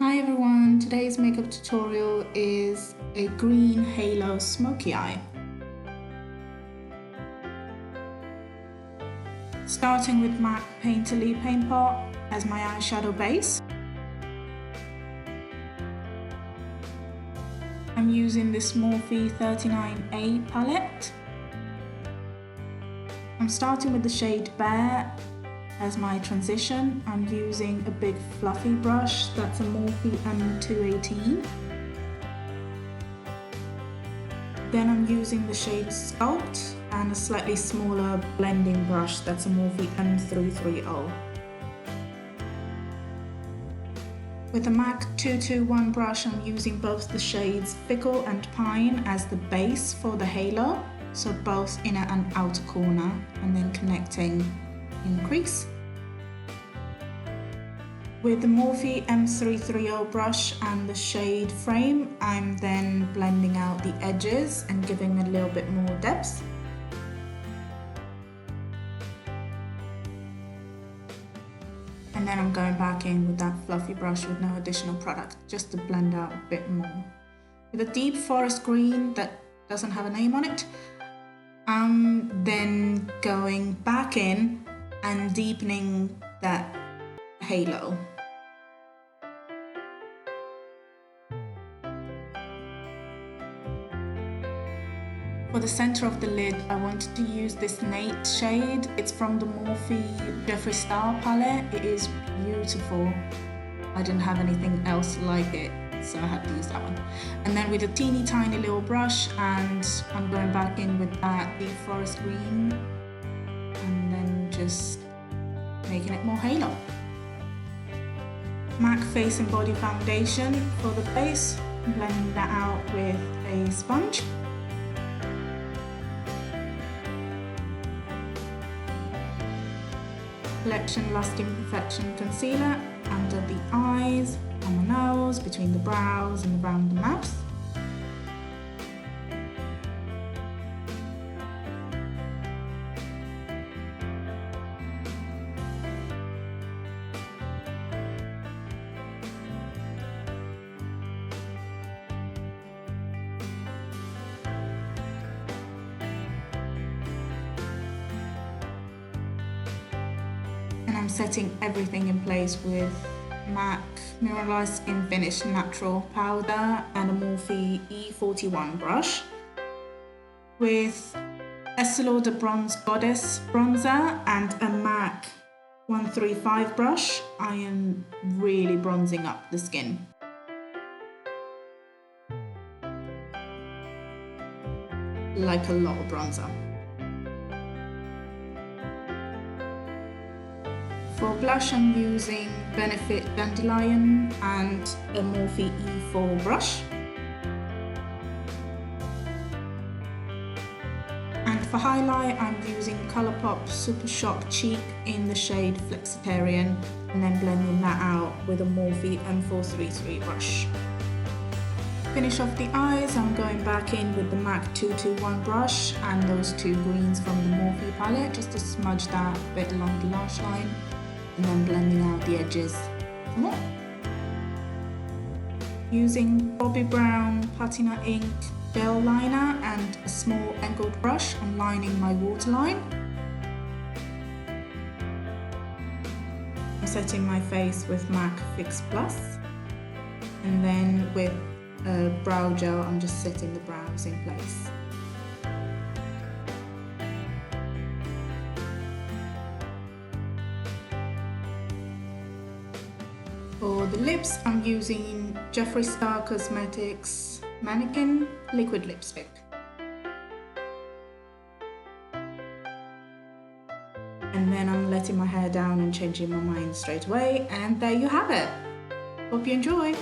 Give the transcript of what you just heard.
Hi everyone, today's makeup tutorial is a green halo smoky eye. Starting with MAC Painterly Paint Pot as my eyeshadow base. I'm using this Morphe E41 palette. I'm starting with the shade Bare as my transition. I'm using a big fluffy brush, that's a Morphe M218. Then I'm using the shade Sculpt and a slightly smaller blending brush, that's a Morphe M330. With the MAC 221 brush, I'm using both the shades Fickle and Pine as the base for the halo, so both inner and outer corner, and then connecting in crease. With the Morphe M330 brush and the shade Frame, I'm then blending out the edges and giving a little bit more depth. And then I'm going back in with that fluffy brush with no additional product, just to blend out a bit more. With a deep forest green that doesn't have a name on it, I'm then going back in and deepening that halo. For the center of the lid, I wanted to use this Nate shade. It's from the Morphe Jeffree Star palette. It is beautiful. I didn't have anything else like it, so I had to use that one. And then with a teeny tiny little brush, and I'm going back in with that deep forest green, and then just making it more halo. MAC Face and Body Foundation for the base, blending that out with a sponge. Collection Lasting Perfection Concealer under the eyes, on the nose, between the brows and around the mouth. I'm setting everything in place with MAC Mineralize Skinfinish Natural Powder and a Morphe E41 brush. With Estee Lauder Bronze Goddess Bronzer and a MAC 135 brush, I am really bronzing up the skin. Like a lot of bronzer. For blush, I'm using Benefit Dadelion and a Morphe E4 brush. And for highlight, I'm using Colourpop Super Shock Cheek in the shade Flexitarian, and then blending that out with a Morphe M433 brush. Finish off the eyes, I'm going back in with the MAC 221 brush and those two greens from the Morphe palette, just to smudge that a bit along the lash line, and then blending out the edges some more. Using Bobbi Brown Patina ink gel liner and a small angled brush, I'm lining my waterline. I'm setting my face with MAC Fix Plus, and then with a brow gel, I'm just setting the brows in place. For the lips, I'm using Jeffree Star Cosmetics Mannequin Liquid Lipstick. And then I'm letting my hair down and changing my mind straight away, and there you have it. Hope you enjoy!